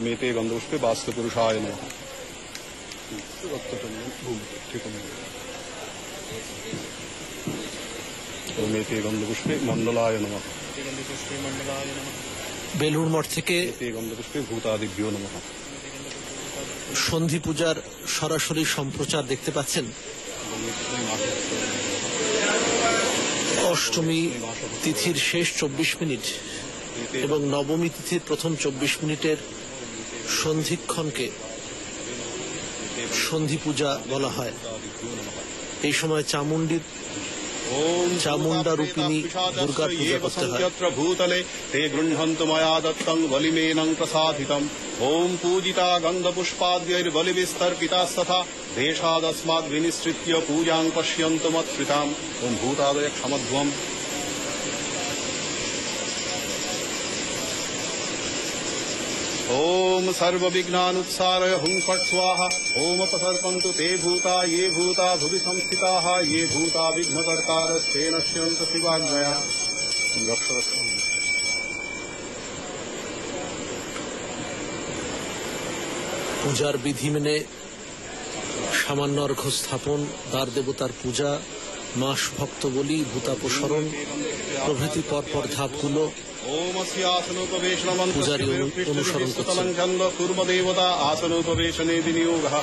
মেতে গন্ধপুষ্পে বাস্তু পুরুষায় নমঃ। মেতে গন্ধপুষ্পে মণ্ডলায় নমঃ। বেলুড় মঠ থেকে মেতে গন্ধপুষ্পে ভূতাদিভ্যো নমঃ। সন্ধি পূজার সরাসরি সম্প্রচার দেখতে পাচ্ছেন। অষ্টমী তিথির শেষ 24 মিনিট এবং নবমী তিথির প্রথম 24 মিনিটের সন্ধিক্ষণকে সন্ধি পূজা বলা হয়। এই সময় চামুন্ডা রূপিণী দুর্গার পূজা করতে হয়। ভূতলে তে গৃহন্তু ময়া দত্তং বলিমেনং প্রসাদিতম। ওম পূজিতা গন্ধপুষ্পাদ্যৈর্বলিবিস্তর্পিতা তথা দেশাদস্মাদ বিনিসৃত্য পূজাং পশ্যন্তু মৎকৃতাম। ওম ভূতাদয় ক্ষমধ্বম। ओम सर्व विघ्नानुत्सारय हुं फट् स्वाहा। ओम अपसर्पन्तु ते भूता ये भूता भुवि संस्थिताः ये भूता विघ्नकर्तारस्ते नश्यन्तु शिवाज्ञया। পূজার বিধি মেনে সামান্য অর্ঘ্য স্থাপন, দ্বার দেবতার পূজা, মাস ভক্ত বলি, ভূতাপসরণ প্রভৃতি পরপর ধাপগুলো পূজারী অনুসরণ করছেন। কূর্মদেবতা আসনোপবেশনে বিনিয়োগः।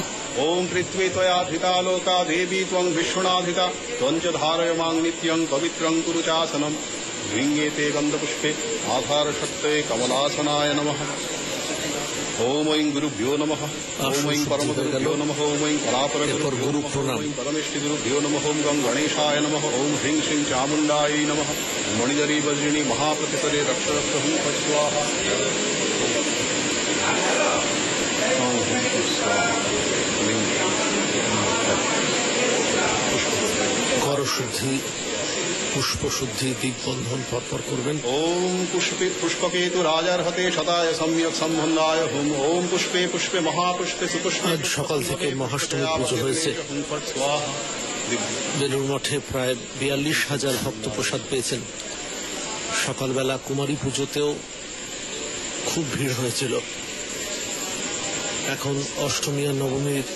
ওম পৃথ্বী ত্বয়া ধিতা লোকা দেবী ত্বং বিষ্ণুনাধিতা ত্বঞ্চ ধারয়মাং নিত্যং পবিত্রং কুরু চাসনম। গৃহ্যেতে গন্ধপুষ্পে আধারশক্তয়ে কমলাসনায় নমঃ। ओम ऐं गुरुभ्यो नमः। ओम ऐं परमगुरुभ्यो नमः। ओम ऐं परापरगुरुभ्यो नमः। ओम ऐं परमेष्टिगुरुभ्यो नमः। ओम गं गणेशाय नमः। ओम ह्रीं श्रीं चामुण्डायै नमः। मणिधरी वज्रिणी महाप्रतिपदे रक्ष रक्ष हुं फट् स्वाहा। করশুদ্ধি, পুষ্পশুদ্ধি, দিগ্বন্ধন পরপর করবেন। ওম পুষ্পে পুষ্পকেতু রাজার্হতে শতায় সম্যক সম্বন্ধায় হুম। ওম পুষ্পে পুষ্পে মহাপুষ্পে সুপুষ্পে। আজ সকাল থেকে মহাষ্টমী পুজো হয়েছে। বেলুড় মঠে প্রায় 42,000 ভক্ত প্রসাদ পেয়েছেন। সকালবেলা কুমারী পুজোতেও খুব ভিড় হয়েছিল। এখন অষ্টমী আর নবমীর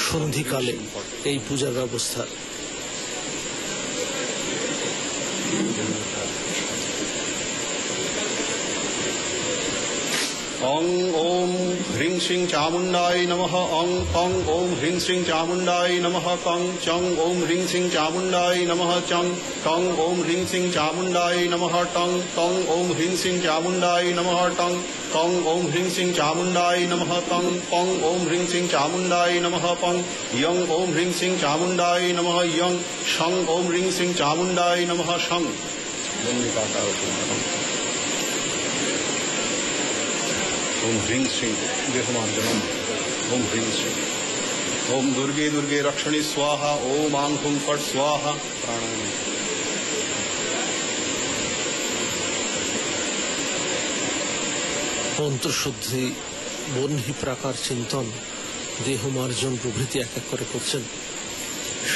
সন্ধিকালে এই পূজার ব্যবস্থা। অং ওম হ্রিং শ্রিং চামুণ্ডায় নমঃ। অং কং ওম হ্রিং শ্রিং চামুণ্ডায় নমঃ। কং চং ওম হ্রিং শ্রিং চামুণ্ডায় নমঃ। চং কং ওম হ্রিং শ্রিং চামুণ্ডায় নমঃ। টং কং ওম হ্রিং শ্রিং চামুণ্ডায় নমঃ। টং কং ওম হ্রিং শ্রিং চামুণ্ডায় নমঃ। টং পং ওম হ্রিং শ্রিং চামুণ্ডায় নমঃ। পং ইয়ং ওম হ্রিং শ্রিং চামুণ্ডায় নমঃ। ইয়ং শং ওম হ্রিং শ্রিং চামুণ্ডায় নমঃ। শং ओम ह्रीं श्रीं देहमार्जनम्। ओम ह्रीं श्रीं। ओम दुर्गे दुर्गे रक्षणी स्वाहा। ओम आं हुं फट् स्वाहा। प्राणायाम। অন্তঃশুদ্ধি, বহ্নি প্রাকার চিন্তন, দেহমার্জন প্রভৃতি এক এক করে করছেন।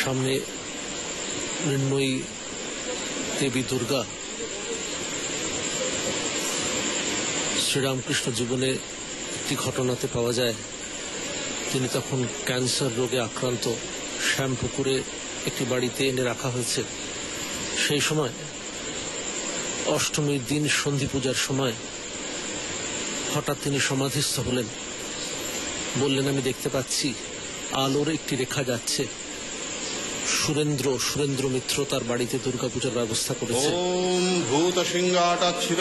সামনে মৃন্ময়ী দেবী দুর্গা। শ্রীরামকৃষ্ণ জীবনে একটি ঘটনাতে পাওয়া যায়, তিনি তখন ক্যান্সার রোগে আক্রান্ত। শ্যামপুকুরে একটি বাড়িতে এনে রাখা হয়েছে। সেই সময় অষ্টমীর দিন সন্ধি পূজার সময় হঠাৎ তিনি সমাধিস্থ হলেন। বললেন, আমি দেখতে পাচ্ছি আলোর একটি রেখা যাচ্ছে। সুরেন্দ্র মিত্র তার বাড়িতে দুর্গাপূজার ব্যবস্থা করেছে।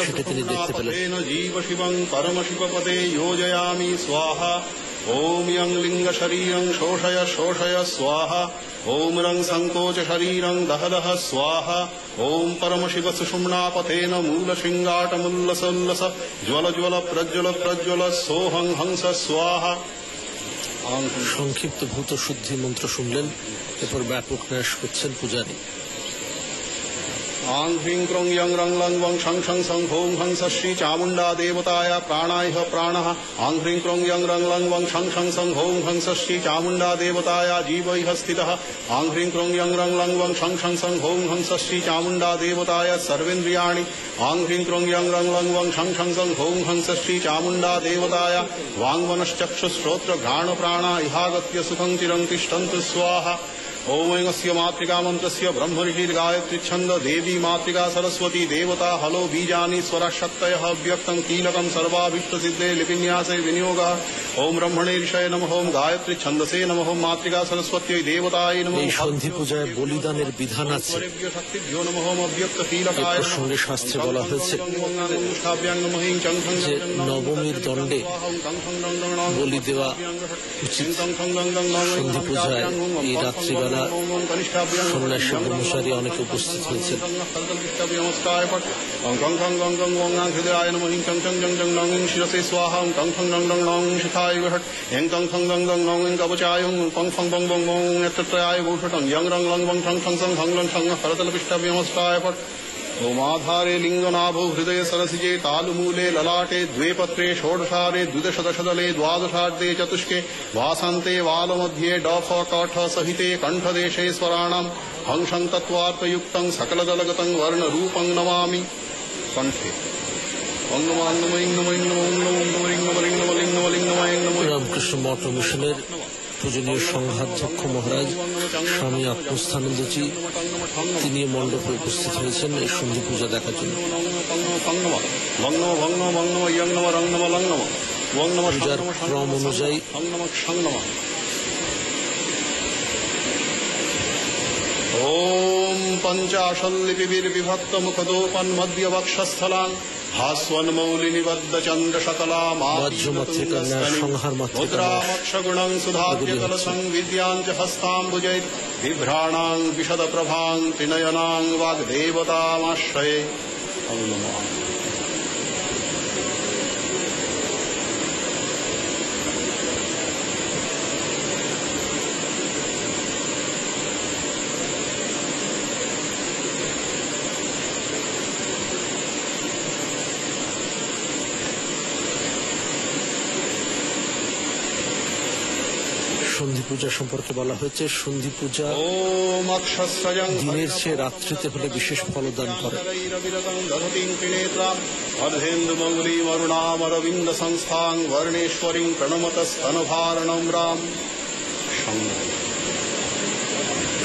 সেটা তিনি দেখতে পেলেন। জীব শিবং পরম শিবপদে যোজয়ামি স্বাহা। ওম ইয়ং লিঙ্গ শরীরং শোষয় শোষয় স্বাহা। ওম রং সংকোচ শরীরং দহ দহ স্বাহা। ওম পরম শিব সুষুম্নাপথেন মূল শৃঙ্গাটমুল্লসোল্লস জ্বল জ্বল প্রজ্বল প্রজ্বল সোহং হংস স্বাহা। সংক্ষিপ্ত ভূত শুদ্ধি মন্ত্র শুনলেন, এরপর ব্যাপক ন্যাস করছেন পূজারী। आं ह्रीं क्रों यं रं लं वं शं शं सं हों हंस श्री चामुण्डा देवताय प्राणाय प्राणः आं ह्रीं क्रों यं रं लं वं शं शं सं हों हंस श्री चामुण्डा देवताय जीवैः स्थितः आं ह्रीं क्रों यं रं लं वं शं शं सं हों हंस श्री चामुण्डा देवताय सर्वेन्द्रियाणि आं ह्रीं क्रों यं रं लं वं शं शं सं हों हंस श्री चामुण्डा देवताय वाङ्मनश्चक्षुश्रोत्र घ्राण प्राणा इहागत्य सुखं चिरं तिष्ठन्तु स्वाहा ओमस्य मातृका मंत्रस्य ब्रह्मऋषिर्गायत्री छंद देवी मातृका सरस्वती देवता हलो बीजानि स्वराशक्तयः अव्यक्तं कीलकं सर्वाभीष्ट सिद्धे लिपिन्यासे विनियोगः ओम ब्रह्मणे ऋषये नमः ओम गायत्री छंदसे नमः ओम मातृका सरस्वत्यै देवतायै नमः। এই সন্ধি পূজায় বলিদানের বিধান আছে। এই প্রসঙ্গে শাস্ত্রে বলা হয়েছে যে নবমীর দণ্ডে বলি দেওয়া উচিত। সন্ধি পূজায় এই রাত্রিবেলা সন্ন্যাসী ব্রহ্মচারী অনেকে উপস্থিত হয়েছেন। ओमाधारे लिंगनाभो हृदय सरसिजे तालुमूले ललाटे द्वे पत्रे षोडशारे द्विदशदशदले द्वादशार्धे चतुष्के वासान्ते वालमध्ये डफ कठ सहिते कण्ठदेशे स्वराणां हंसं तत्त्वार्थयुक्तं सकलदलगतं वर्णरूपं नमामि कण्ठे। রামকৃষ্ণ মঠ মিশনের পূজনীয় সংঘাধ্যক্ষ মহারাজ স্বামী আত্মস্থানন্দজি তিনি মণ্ডপে উপস্থিত হয়েছেন এই সন্ধি পূজা দেখার জন্য। পূজার ক্রম অনুযায়ী ओम पंचाशल्लिपिर्विभक्त मुखदोपन्मध्य वक्षस्थलान् हास्वन्मौलिनिबद्ध चन्द्र शकला मुद्रामक्षगुणं सुधाद्य कलशं विद्यां च हस्ताम्बुजैः बिभ्राणां विशदप्रभां त्रिनयनां वाग्देवतामाश्रये। সন্ধি পূজা সম্পর্কে বলা হয়েছে সন্ধি পূজা দিনের চেয়ে রাত্রিতে হলে বিশেষ ফলদান করে।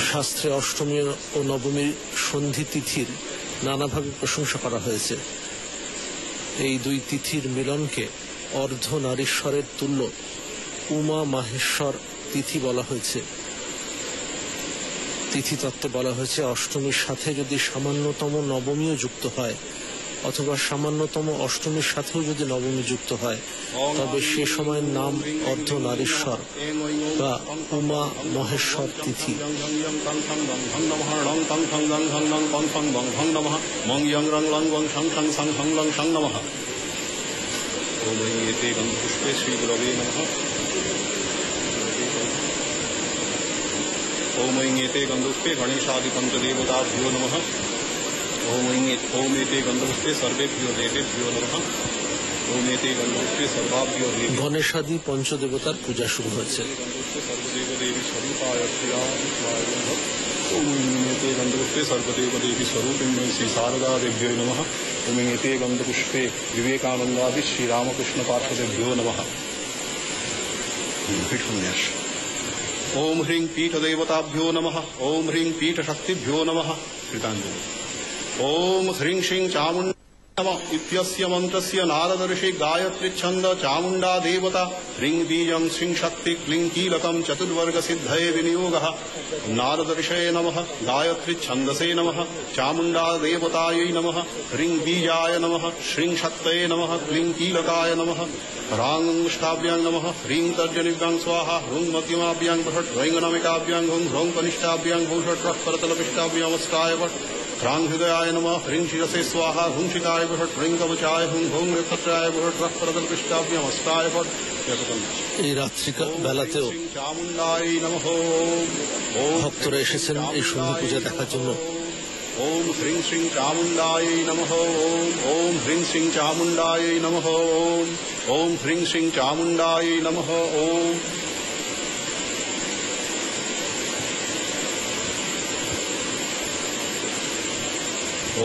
শাস্ত্রে অষ্টমী ও নবমীর সন্ধি তিথির নানাভাবে প্রশংসা করা হয়েছে। এই দুই তিথির মিলনকে অর্ধ নারীশ্বরের তুল্য উমা মাহেশ্বর তিথি বলা হয়েছে। তিথি তত্ত্বে বলা হয়েছে অষ্টমীর সাথে যদি সামান্যতম নবমীও যুক্ত হয় অথবা সামান্যতম অষ্টমীর সাথেও যদি নবমী যুক্ত হয় তবে সে সময়ের নাম অর্ধ নারীশ্বর বা উমা মহেশ্বর তিথি। ओम ऐंगेते गंधपुष्पे गणेशादिपंचदेवताभ्यो नमः। ओमेते गंधपुष्पे सर्वेभ्यो देवेभ्यो नमः। ओमेते गंधपुष्पे सर्वाभ्यो देवी গণেশাদি পঞ্চদেবতার পূজা শুরু হয়েছে। सर्वदेवदेवी स्वरूपाय ओमेते गंधपुष्पे सर्वदेवदेवी स्वरूपिण्यै श्री शारदादेव्यो नमः। ओमेते गंधपुष्पे विवेकानंदादि श्री रामकृष्ण पार्षदेभ्यो नमः। ओम ह्रीं पीठ देवताभ्यो नमः। ओम ह्रीं पीठ शक्तिभ्यो नमः। कृतांजलि। ओम ह्रीं श्रीं चामुण्डा नमः इत्यस्य मंत्रस्य नारद ऋषि गायत्री छंद चामुण्डा देवता ह्रीं बीजं श्रीं शक्ति क्लीं कीलकं चतुर्वर्ग सिद्धये विनियोगः। नारद ऋषये नमः। गायत्री छंदसे नमः। चामुण्डा देवतायै नमः। ह्रीं बीजाय नमः। श्रीं शक्तये नमः। क्लीं कीलकाय नमः। रांष्टाभ्यां नमः। ह्रीं तर्जनिभ्यां स्वाहा। हुं मध्यमाभ्यां बृहत् वैंगनमिकाभ्यां हुं ह्रौं कनिष्ठाभ्यां भूषट्रः करतलपिष्टाभ्यामस्काय वट् क्रां हृदयाय नमः। ह्रीं शिरसे स्वाहा। हुं शिखाय बृहत् ह्रीं कवचाय हुं भौं नक्षत्राय बृहट्रः करतलपिष्टाभ्यामस्काय वट्। এই রাত্রিকা বেলাতেও चामुण्डाय नमः। ओम। ভক্তরা এসেছেন এই সন্ধি পূজা দেখার জন্য। এই সন্ধি পূজায় 3টি পর্ব রয়েছে। প্রথম পর্বে ओम ह्रीं श्रीं चामुण्डायै नमः ओम ह्रीं श्रीं चामुण्डायै नमः ओम ह्रीं श्रीं चामुण्डायै नमः ओम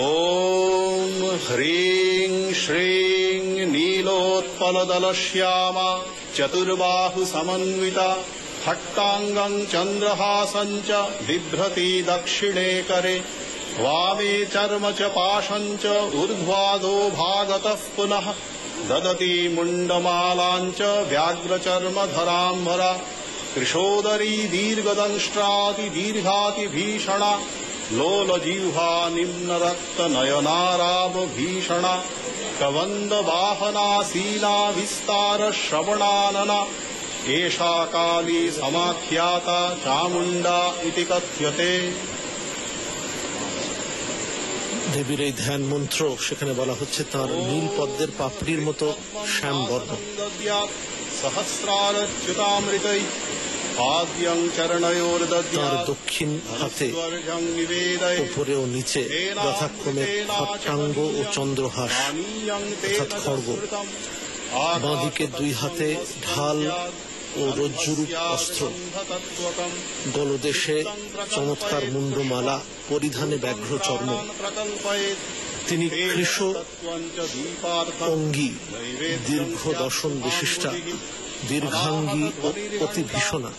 ओम ह्रीं श्रीं नीलोत्पलदलश्यामा चतुर्बाहु समन्विता खट्टाङ्गं चन्द्रहासं च बिभ्रति दक्षिणे करे वामे चर्म च पाशं च ऊर्ध्वादो भागतः पुनः ददति मुण्डमालां च व्याघ्रचर्मधराम्बरा कृशोदरी दीर्घदंष्ट्राति दीर्घाति भीषणा लोलजिह्वा निम्नरक्तनयनाराव भीषणा कवन्दवाहना शीला विस्तारश्रवणानना एषा काली समाख्याता चामुण्डा इति कथ्यते। দেবীর এই ধ্যান মন্ত্র সেখানে বলা হচ্ছে তার নীল পদ্মের পাপড়ির মতো শ্যাম বর্ণ। সহস্রারচ্যুতামৃতৈ আদ্যং চরণয়োর্দদ্যাৎ তার দক্ষিণ হাতে উপরে ও নিচে যথাক্রমে খট্টাঙ্গ ও চন্দ্রহাস অর্থাৎ খড়গ, বাঁদিকে দুই হাতে ঢাল ও রজ্জুরূপ অস্ত্র, গলদেশে চমৎকার মুন্ডমালা, পরিধানে ব্যাঘ্র চর্ম। তিনি কৃশ অঙ্গী, দীর্ঘ দর্শন বিশিষ্টা, দীর্ঘাঙ্গী ও অতি ভীষণা।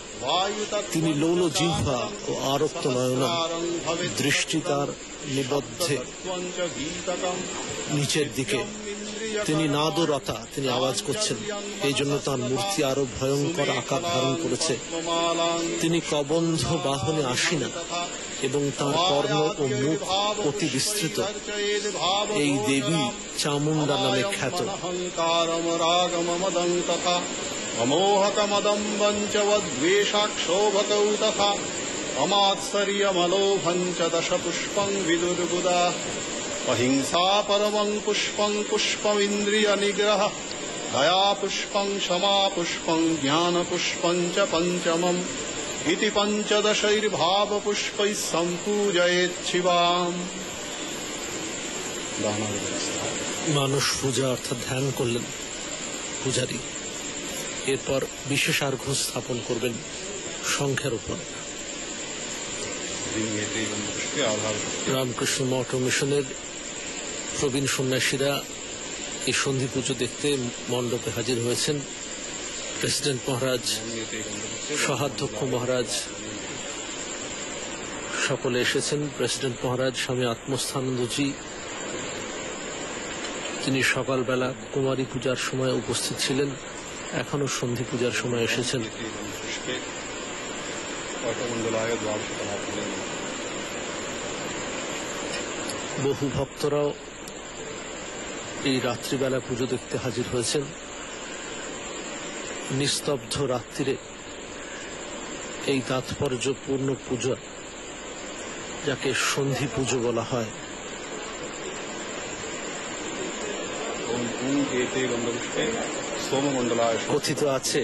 তিনি লৌল জিহ্বা ও আরক্ত নয়না, দৃষ্টি তার নিবদ্ধে নিচের দিকে। তিনি নাদরতা, তিনি আওয়াজ করছেন, এই জন্য তার মূর্তি আরো ভয়ঙ্কর আকার ধারণ করেছে। তিনি কবন্ধ বাহনে আসীনা এবং তার কর্ণ ও মুখ অতি বিস্তৃত। এই দেবী চামুণ্ডা নামে খ্যাত। অমোহকমদম্বঞ্চবদ্বেষাক্ষোভকৌ তথা অমাৎসর্যমলোভঞ্চ দশ পুষ্পং বিদুর্বুদা অহিংসা পরমং পুষ্পং পুষ্পমিন্দ্রিয় নিগ্রহ দয়া পুষ্পং ক্ষমা পুষ্পং জ্ঞান পুষ্পং চ পঞ্চমম ইতি পঞ্চদশৈর্ভাব পুষ্পৈঃ সম্পূজয়েৎ শিবাম। মানুষ পূজা অর্থাৎ ধ্যান করলেন পূজারী, এরপর বিশেষ আর্ঘ্য স্থাপন করবেন শঙ্খের উপর। রামকৃষ্ণ মঠ ও মিশনের প্রবীণ সন্ন্যাসীরা এই সন্ধি পুজো দেখতে মণ্ডপে হাজির হয়েছেন। প্রেসিডেন্ট মহারাজ, সহাধ্যক্ষ মহারাজ সকলে এসেছেন। প্রেসিডেন্ট মহারাজ স্বামী আত্মস্থানন্দজি, তিনি সকালবেলা কুমারী পূজার সময় উপস্থিত ছিলেন, এখনো সন্ধি পূজার সময় এসেছেন। বহু ভক্তরাও এই রাত্রিবেলা পুজো দেখতে হাজির হয়েছেন। নিস্তব্ধ রাত্রিরে এই তাৎপর্যপূর্ণ পূজা, যাকে সন্ধি পুজো বলা হয়, কথিত আছে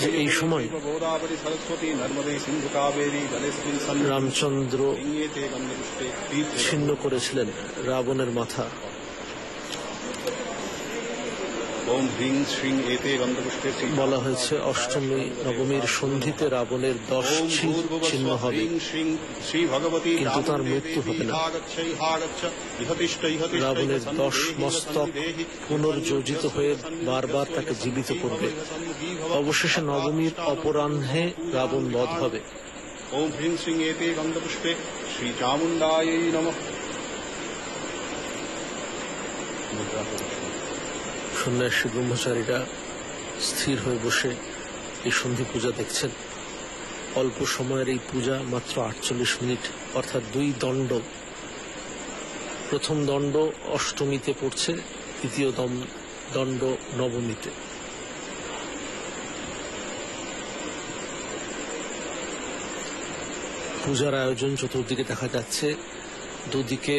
যে এই সময় রামচন্দ্র ছিন্ন করেছিলেন রাবণের মাথা। বলা হয়েছে অষ্টমী নবমীর সন্ধিতে রাবণের 10 ছিন্ন হবে, কিন্তু তার মৃত্যু হবে না। রাবণের 10 মস্তক পুনর্যোজিত হয়ে বারবার তাকে জীবিত করবে। অবশেষে নবমীর অপরাহ্নে রাবণ বধ হবে। ওম হ্রিং শ্রীং এতে গন্ধপুষ্পে শ্রী চামুণ্ডাयै নমঃ। সন্ন্যাসী ব্রহ্মচারীরা স্থির হয়ে বসে এই সন্ধি পূজা দেখছেন। অল্প সময়ের এই পূজা মাত্র 48 মিনিট, অর্থাৎ 2 দণ্ড। প্রথম দণ্ড অষ্টমীতে পড়ছে, দ্বিতীয় দণ্ড নবমীতে। পূজার আয়োজন চতুর্দিকে দেখা যাচ্ছে। দুদিকে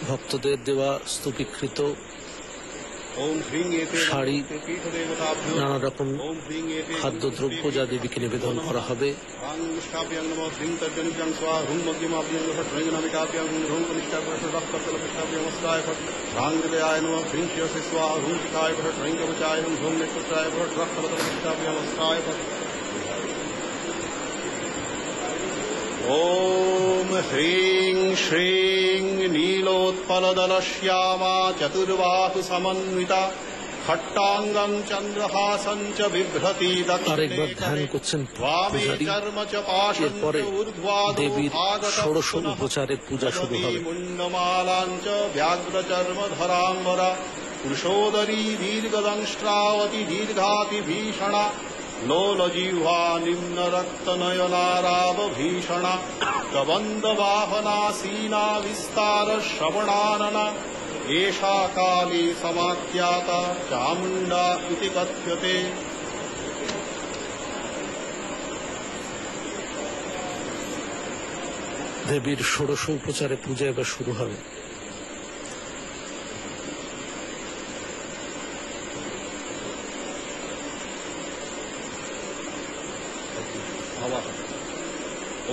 ভক্তদের দেওয়া স্তূপীকৃত ओम ह्रीं एते শাড়ি, पीठदेवताभ्यो নানা রকম ओम ह्रीं एते খাদ্যদ্রব্য যা দেবীকে নিবেদন করা হবে। स्थाप्यं नमः ह्रीं तर्जनिभ्यं स्वाहा ह्रूं मध्यमाभ्यं फट् ह्रीं नमिकाभ्यं ह्रूं कनिष्ठाभ्यः फट् ह्रां हृदयाय नमः ह्रीं शिरसि स्वाहा ह्रूं शिखाय फट् ह्रीं कवचाय ह्रूं नेत्रत्राय फट् रक्तपतकनिष्ठाभ्यमस्ताय फट् ओम ह्रीं श्रीं नीलोत्पलदलश्यामा चतुर्बाहु समन्विता खट्टांगं चंद्रहासं च बिभ्रति আরেকবার ধ্যান করছেন वामे পূজারী। चर्म च पाशं এরপরে च ऊर्ध्वाधो দেবীর आगतः ষোড়শ पुनः উপচারে পূজা শুরু হবে। मुण्डमालां च व्याघ्रचर्मधराम्बरा पुरुषोदरी दीर्घदंष्ट्रावति दीर्घाति भीषणा लोलजिह्वा निम्नरक्तनयनारावभीषणा कबन्धवाहनासीना विस्तारश्रवणानना एषा काली समाख्याता चामुण्डा इति कथ्यते। দেবীর ষোড়শ উপচারে পূজা এবার শুরু হবে।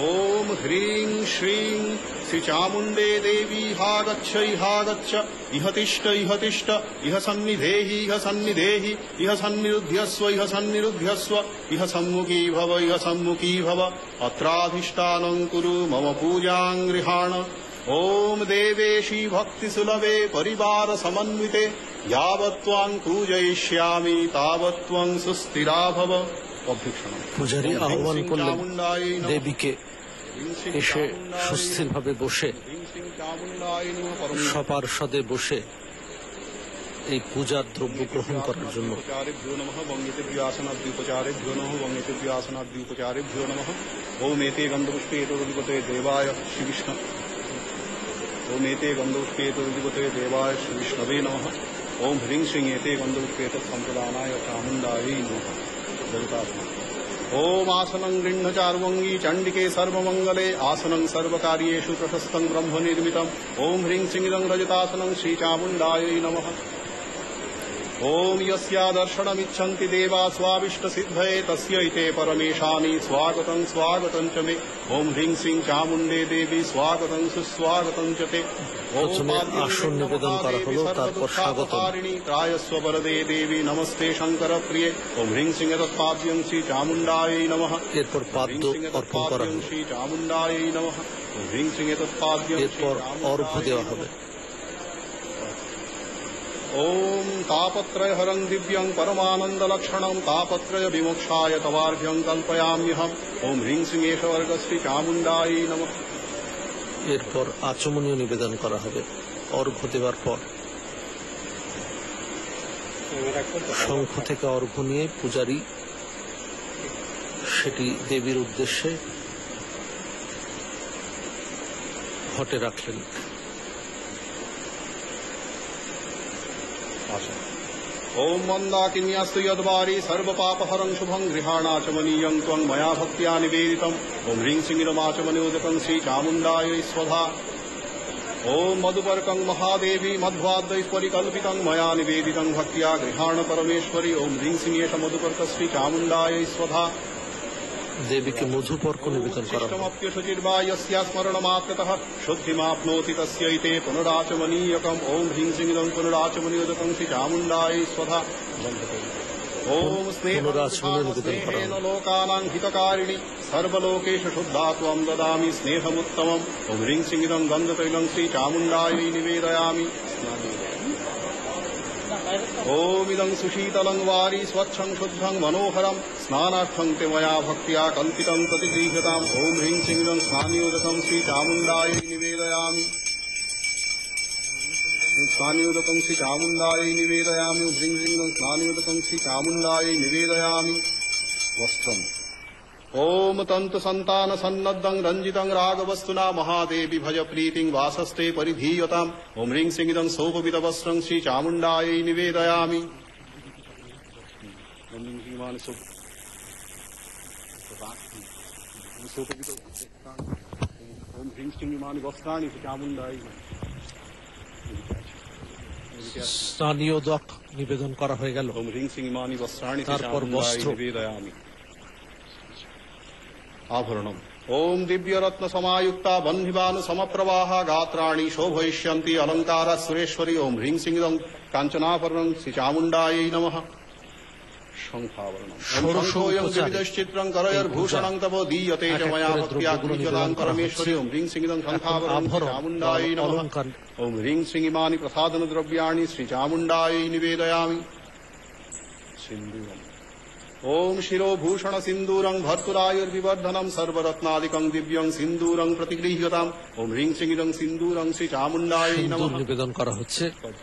ओम ह्रीं श्रीं श्री चामुण्डे देवी हा गच्छ इह तिष्ठ इह सन्निधेहि इह सन्निरुध्यस्व इह सम्मुखी भव अत्राधिष्ठानं कुरु मम पूजां गृहाण। ओम देवेशी भक्तिसुलभे परिवार समन्विते यावत्त्वां पूजयिष्यामि तावत्त्वं सुस्थिरा भव। পূজারী আহ্বান করলেন দেবীকে এসে সুস্থিরভাবে বসে সপার্ষদে বসে এই পূজার দ্রব্য গ্রহণ করার জন্য। ओम एते गन्धपुष्पे एतदुदिपते देवाय श्रीविष्णु ओम एते गन्धपुष्पे एतदुदिपते देवाय श्रीविष्णवे नमः। ओम ह्रीं श्रीं एते गन्धपुष्पे तत्सम्प्रदानाय चामुण्डायै नमः। ओम आसनं गृह्ण चार्वङ्गी चण्डिके सर्वमङ्गले आसनं सर्वकार्येषु प्रशस्तं ब्रह्म निर्मितम्। ओम ह्रीं श्रीं रजतासनं श्रीचामुण्डायै नमः। ओम यस्या दर्शनमिच्छन्ति देवा स्वाभिष्टसिद्धये तस्यै परमेशानि स्वागतं च मे। ओम ह्रीं श्रीं चामुण्डे देवी स्वागतं सुस्वागतं च ते। প্রথমে আসন নিবেদন করা হলো, তারপর স্বাগত। त्रायस्व वरदे देवी नमस्ते शंकर प्रिये। ओम ह्रीं श्रीं तत्पाद्यं श्री चामुण्डायै नमः। এরপর পাদ্য অর্পণ করা হলো। श्री चामुण्डायै नमः। ओम ह्रीं श्रीं तत्पाद्यं এরপর অর্ঘ্য দেওয়া হবে। ओम तापत्रय हरं दिव्यं परमानंद लक्षणं तापत्रय विमोक्षाय तवार्घ्यं कल्पयाम्यहम्। ओम ह्रीं श्रीं एष वर्गश्री चामुण्डायै नमः। এরপর আচমনীয় নিবেদন করা হবে। অর্ঘ্য দেওয়ার পর শঙ্খ থেকে অর্ঘ্য নিয়ে পূজারী সেটি দেবীর উদ্দেশ্যে ঘটে রাখলেন। ओम मन्दाकिन्यास्तु यद्वारी सर्वपापहरं शुभं गृहाणाचमनीयं त्वं मया भक्त्या निवेदितम्। ओम ह्रीं श्रीरमाचमनियोदकं श्रीचामुण्डायै स्वधा। ओम मधुपर्कं महादेवी मध्वाद्वैः परिकल्पितं मया निवेदितं भक्त्या गृहाण परमेश्वरी। ओम ह्रीं श्रीं एष मधुपर्क श्रीचामुण्डायै स्वधा। দেবীকে মধুপর্ক নিবেদন করা হবে। शुचिर्वा यस्या स्मरणमात्रतः शुद्धिमाप्नोति तस्यैते पुनराचमनीयकम्। ओम ह्रीं श्रीं पुनराचमनियोदकं श्रीचामुण्डायै स्वधा। ओम स्नेहेन लोकानां हितकारिणि सर्वलोकेषु शुद्धा त्वं ददामि स्नेहमुत्तमम्। ओम ह्रीं श्रीं गन्धतैलं श्रीचामुण्डायै निवेदयामि। ओम इदं सुशीतलं वारी स्वच्छं शुद्धं मनोहरं स्नानार्थं ते मया भक्त्या कल्पितं प्रतिगृह्यताम्। ओम ह्रीं श्रीं स्नानयोदकं श्रीचामुण्डायै निवेदयामि। स्नानयोदकं श्रीचामुण्डायै निवेदयामि। ह्रीं श्रीं स्नानयोदकं श्रीचामुण्डायै निवेदयामि। वस्त्रम् ओम तंतु संतान सन्नद्धं रंजितं रागवस्तुना महादेवी भज प्रीतिं वासस्ते परिधीयताम्। ओम ह्रीं श्रीं सोपवितवस्त्रं श्रीचामुण्डायै निवेदयामि। ओम ह्रीं श्रीं वस्त्राणि श्रीचामुण्डायै স্থানীয় দক নিবেদন করা হয়ে গেল। ओम ह्रीं सिंह इमानि वस्त्राणि তারপর বস্ত্র। निवेदयामि आभरणम् ओम दिव्य रत्न समायुक्ता बन्धिवानु समप्रवाहा गात्राणि शोभयिष्यन्ति अलंकार सुरेश्वरी ओम ह्रीं सिंह कांचनाभरणं श्री चामुण्डायै नमः शंखावरणम् शंखोऽयं विविधश्चित्रं करयर्भूषणं तव दीयते च मया भक्त्या गुरुजनां परमेश्वरी ओम ह्रीं सिंह शंखावरणं श्री चामुण्डायै नमः ओम ह्रीं सिंह इमानि प्रसादन द्रव्याणि श्री चामुण्डायै निवेदयामि सिन्दूरम् ओम शिरोभूषण सिन्दूरं भर्तुरायुर्विवर्धनं सर्वरत्नादिकं दिव्यं सिन्दूरं प्रतिगृह्यताम् ओम ह्रीं सिंह सिन्दूरं श्री चामुण्डायै সিন্দুর नमः নিবেদন করা হচ্ছে ओम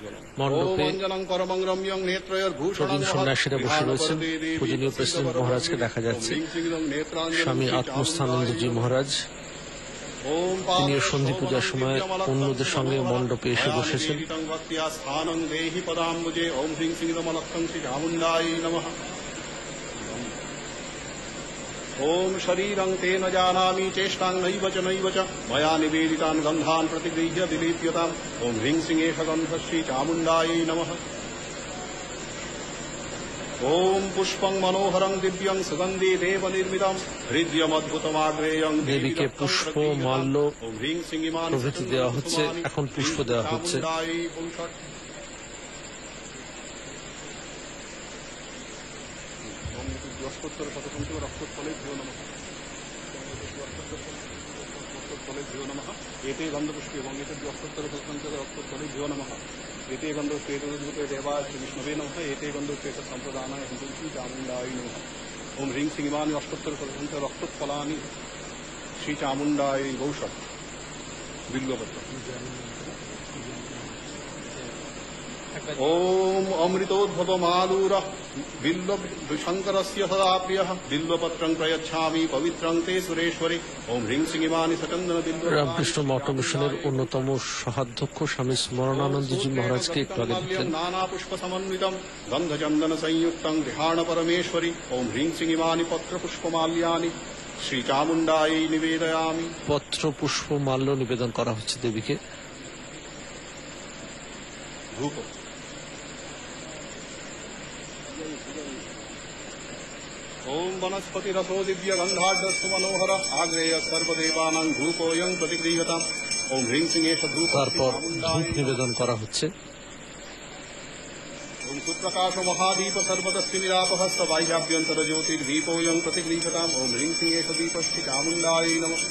মণ্ডপে। अञ्जनं परमं रम्यं नेत्रयोर्भूषणं প্রবীণ সন্ন্যাসীরা বসে রয়েছেন। পূজনীয় প্রেসিডেন্ট মহারাজকে দেখা যাচ্ছে। স্বামী আত্মস্থানন্দজি মহারাজ ओम তিনিও সন্ধি পূজার সময় অন্যদের সঙ্গে মণ্ডপে এসে বসেছেন। स्थानं देहि पदाम्बुजे ओम ह्रीं सिंहमलक्तं श्री चामुण्डायै नमः ओम शरीरं ते न जानामि चेष्टां नैव च मया निवेदितान् गन्धान् प्रतिगृह्य विलेप्यताम् ओम ह्रीं सिंहेश गन्ध श्री चामुण्डायै नमः ओम पुष्पं मनोहरं दिव्यं सुगन्धि देव निर्मितं हृद्यमद्भुतमाग्रेयं দেবীকে পুষ্প, মাল্য ओम ह्रीं सिंहिमानि প্রভৃতি দেওয়া হচ্ছে। এখন পুষ্প দেওয়া হচ্ছে। चामुण्डायै पुंसट् অষ্টোত্তর শতসংখ্যক রক্তস্থলেভ্যো নমঃ রক্তস্থলেভ্যো নমঃ এতে গন্ধপুষ্পে এবং এতে অষ্টোত্তর শতসংখ্যক রক্তস্থলেভ্যো নমঃ এতে গন্ধপুষ্পে এতদ্ভূতে দেবায় শ্রী বিষ্ণবে নমঃ এতে গন্ধপুষ্পে সম্প্রদানায় হিন্দুষি চামুণ্ডায় নমঃ ওম হ্রিং সিংহিমানি অষ্টোত্তর শতসংখ্যক রক্তফলানি শ্রী চামুণ্ডায় গৌষট বিল্বপত্র ओम अमृतोद्भव मालूर बिल्व शंकरस्य सदा प्रियः बिल्वपत्रं प्रयच्छामि पवित्रं ते सुरेश्वरी ओम ह्रीं सिंहिमानि सचन्दन बिल्व রামকৃষ্ণ মঠ মিশনের অন্যতম সহাধ্যক্ষ স্বামী স্মরণানন্দজি মহারাজকে একটু আগে দেখলেন। नाना पुष्प समन्वितं गंध चंदन संयुक्तं गृहाण परमेश्वरी ओम ह्रीं सिंहिमानि पत्र पुष्पमाल्यानि श्री चामुण्डायै निवेदयामि পত্র, পুষ্প, মাল্য নিবেদন করা হচ্ছে দেবীকে। धूप ओम वनस्पति रसो दिव्य गंधाढ्यस्तु मनोहर आग्रेय सर्वदेवानां धूपोऽयं प्रतिगृह्यताम् ओम ह्रीं सिंहेश धूप তারপর ধূপ নিবেদন করা হচ্ছে। ओम सुप्रकाश महादीप सर्वतस्ति निरापः बाह्याभ्यन्तर ज्योतिर्दीपोऽयं प्रतिगृह्यताम् ओम ह्रीं सिंहेश दीपश्री चामुण्डायै नमः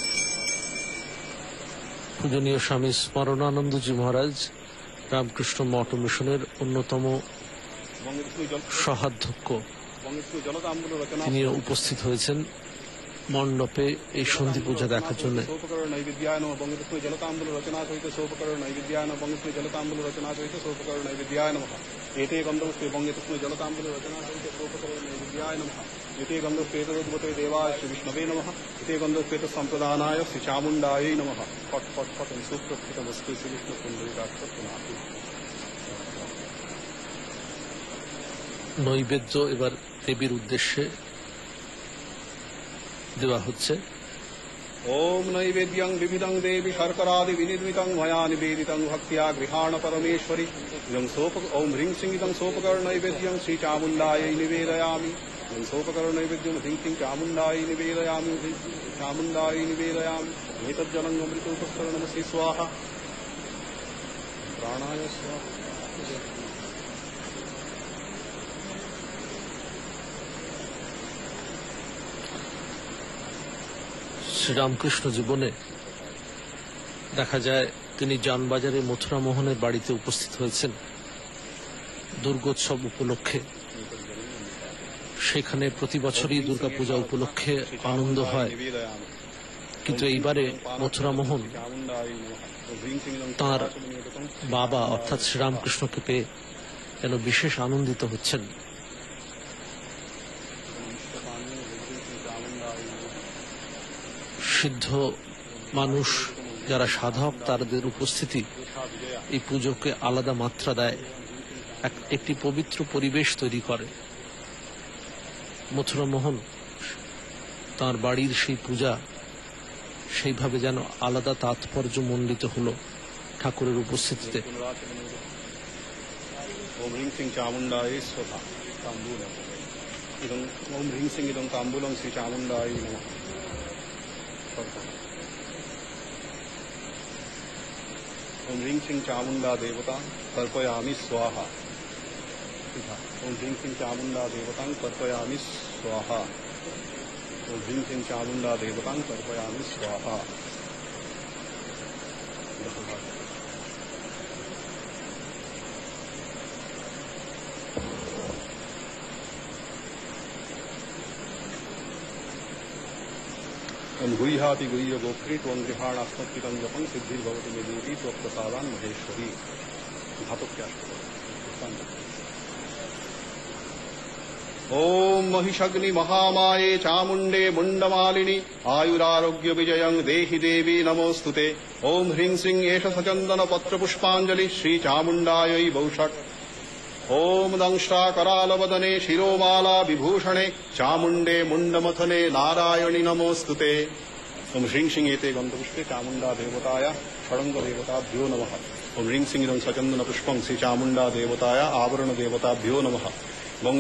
পূজনীয় স্বামী স্মরণানন্দজি মহারাজ রামকৃষ্ণ মঠ মিশনের অন্যতম সহাধ্যক্ষ, তিনি উপস্থিত হয়েছেন মণ্ডপে এই সন্ধি পূজা দেখার জন্য। एते गन्धपुष्पे बङ्गेतस्मै जलताम्बूल रचना सहित सोपकरण नैवेद्याय नमः एते गन्धपुष्पे तद्भुते देवाय श्री विष्णवे नमः एते गन्धपुष्पे सम्प्रदानाय श्री चामुण्डायै नमः फट् फट् फट् सुप्रस्थित वस्तु श्री विष्णु कुण्डलिकाक्ष पुनाति নৈবেদ্য এবার দেবীর উদ্দেশ্যে দেওয়া হচ্ছে। ओम नैवेद्यं विविधं देवी शर्करादि विनिर्मितं मया निवेदितं भक्त्या गृहाण परमेश्वरी इदं सोप ओम ह्रीं सिंह इदं सोपकर्ण नैवेद्यं श्री चामुण्डायै निवेदयामि इदं सोपकर्ण नैवेद्यं ह्रीं सिंह चामुण्डायै निवेदयामि चामुण्डायै निवेदयामि एतज्जलं अमृतोपकरणमसि स्वाहा प्राणाय स्वाहा শ্রীরামকৃষ্ণ জীবনে দেখা যায় তিনি জানবাজারে মথুরা মোহনের বাড়িতে উপস্থিত হয়েছেন দুর্গোৎসব উপলক্ষে। সেখানে প্রতি বছরই দুর্গাপূজা উপলক্ষে আনন্দ হয়, কিন্তু এইবারে মথুরা মোহন তাঁর বাবা অর্থাৎ শ্রীরামকৃষ্ণকে পেয়ে যেন বিশেষ আনন্দিত হচ্ছেন। সিদ্ধ মানুষ যারা সাধক, তাদের উপস্থিতি এই পুজোকে আলাদা মাত্রা দেয়, একটি পবিত্র পরিবেশ তৈরি করে। মথুরা মোহন তাঁর বাড়ির সেই পূজা সেইভাবে যেন আলাদা তাৎপর্য মণ্ডিত হলো ঠাকুরের উপস্থিতিতে। ओम ह्रीं सिंह चामुंडाय स्वधा तांबूलम इदं ओम ह्रीं सिंह इदं तांबूलं श्री चामुंडाय नमः ओम ह्रीं सिंह चामुंडा देवता तर्पयामि स्वाहा ओम ह्रीं सिंह चामुंडा देवतां तर्पयामि स्वाहा ओम ह्रीं सिंह चामुंडा देवतां तर्पयामि स्वाहा गुह्याति गुह्य गोत्री त्वं गृहाणास्मत्पितं जपं सिद्धिर्भवति मे देवी त्वत्प्रसादान् महेश्वरी ओम महिषग्नि महामाये चामुंडे मुंडमालिनी आयुरारोग्य विजयं देहि देवी नमोस्तुते ओम ह्रीं श्रीं एष सचंदन पत्र पुष्पांजलि श्री चामुंडायै बहुषट् ओम दंष्टा करालवदने शिरोमाला विभूषणे चामुंडे मुंडमथने नारायणी नमोस्तुते ओम ह्रीं श्रीं एते गंधपुष्पे चामुंडा देवताय षडंग देवताभ्यो नमः ओम ह्रीं श्रीं इदं सचंदन पुष्पं श्री चामुंडा देवताय आवरण देवताभ्यो नमः बंग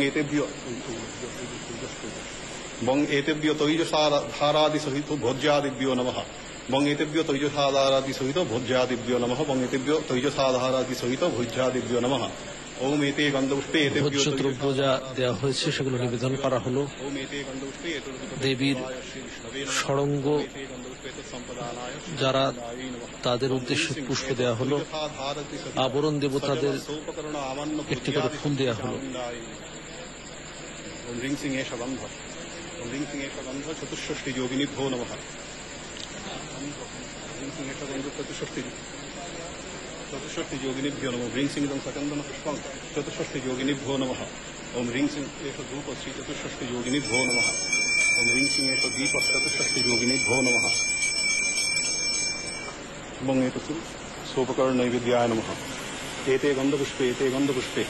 एतेभ्यो तैजसाधारादि सहित भोज्यादिभ्यो नमः बंग एतेभ्यो तैजसाधारादि सहित भोज्यादिभ्यो नमः बंग एतेभ्यो तैजसाधारादि सहित भोज्यादिभ्यो नमः ओम एते गंधपुष्पे ভোজ্য দ্রব্য যা দেওয়া হয়েছে সেগুলো নিবেদন করা হলো। দেবীর ষড়ঙ্গ যারা তাদের উদ্দেশ্যে পুষ্প দেওয়া হলো, আবরণ দেবতাদের একটি করে ফুল দেওয়া হলো। ओम ह्रीं सिंह एष गंध ओम ह्रीं सिंह एष गंध चतुष्षष्टि योगिनीभ्यो नमः ह्रीं सिंह एष गंध चतुष्षष्टि योगिनीभ्यो नमः ह्रीं सिंह इदं सचंदन पुष्पं चतुष्षष्टि योगिनीभ्यो नमः ओम ह्रीं सिंह एष धूप श्री चतुष्षष्टि योगिनीभ्यो नमः ओम ह्रीं सिंह एष दीप चतुष्षष्टि योगिनीभ्यो नमः बंग एतत् सोपकर्ण नैवेद्याय नमः एते गंधपुष्पे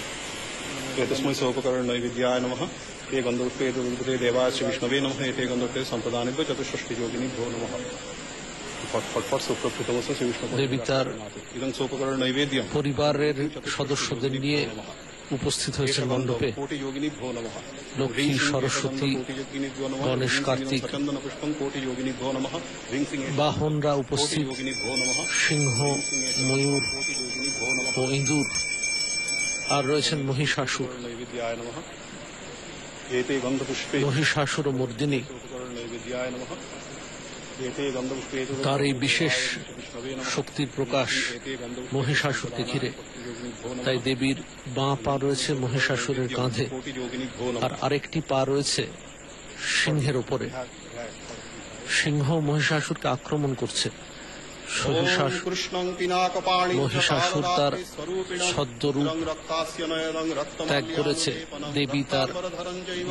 एतस्मै सोपकर्ण नैवेद्याय नमः ये गंधपुष्पे एतद् देवाय श्री विष्णवे नमः एते गंधपुष्पे संप्रदानेभ्यो चतुष्षष्टि योगिनीभ्यो नमः দেবী তার इदं सोपकर्ण नैवेद्यं পরিবারের সদস্যদের নিয়ে উপস্থিত হয়েছেন মণ্ডপে। লক্ষ্মী, সরস্বতী, গণেশ, কার্তিক, বাহনরা উপস্থিত, সিংহ, ময়ূর ও ইঁদুর, আর রয়েছেন মহিষাসুর। মহিষাসুর ও মর্দিনী। তার এই বিশেষ শক্তির প্রকাশ মহিষাসুরকে ঘিরে। তাই দেবীর বাঁ পা রয়েছে মহিষাসুরের কাঁধে, আর আরেকটি পা রয়েছে সিংহের ওপরে। সিংহ মহিষাসুরকে আক্রমণ করছে। মহিষাসুর তার সদ্যরূপ ত্যাগ করেছে। দেবী তার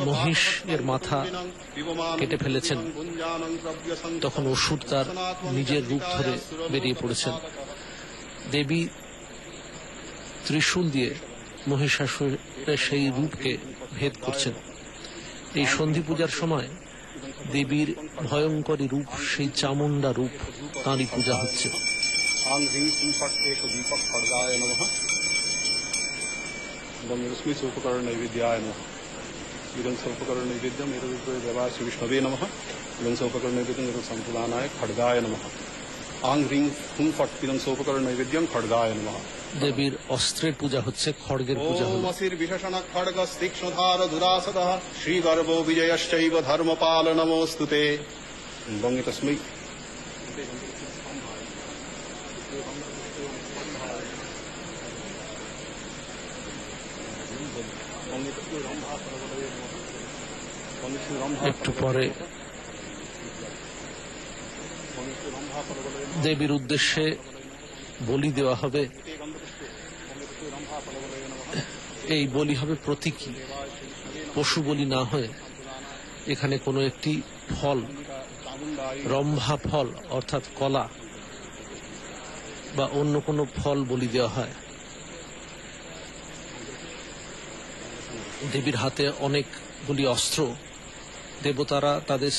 মহিষ এর মাথা কেটে ফেলেছেন। তখন অসুর তার নিজের রূপ ধরে বেরিয়ে পড়েছেন। দেবী ত্রিশূল দিয়ে মহিষাসুরের সেই রূপকে ভেদ করছেন। এই সন্ধি পূজার সময় দেবীর ভয়ঙ্করী রূপ, সেই চামুন্ডা রূপ, তাঁরই পূজা হচ্ছে। विष्णवे नमः इदं सोपकर्ण नैवेद्यं संप्रदानाय खड्गाय नमः आंग ह्रीं हुं फट् इदं सोपकर्ण नैवेद्यं खड्गाय नमः। দেবীর অস্ত্রের পূজা হচ্ছে, খড়গের পূজা হলো। ओमसिर विशेषण खड्ग तीक्ष्णधार दुरासदः श्रीगर्भो विजयश्चैव धर्मपाल नमोस्तुते बंगे तस्मै একটু পরে দেবীর উদ্দেশ্যে বলি দেওয়া হবে। এই বলি হবে প্রতীকী, পশু বলি না হয়ে এখানে কোনো একটি ফল, রম্ভা ফল অর্থাৎ কলা বা অন্য কোনো ফল বলি দেওয়া হয়। দেবীর হাতে অনেকগুলি অস্ত্র। দেবতারা তাদের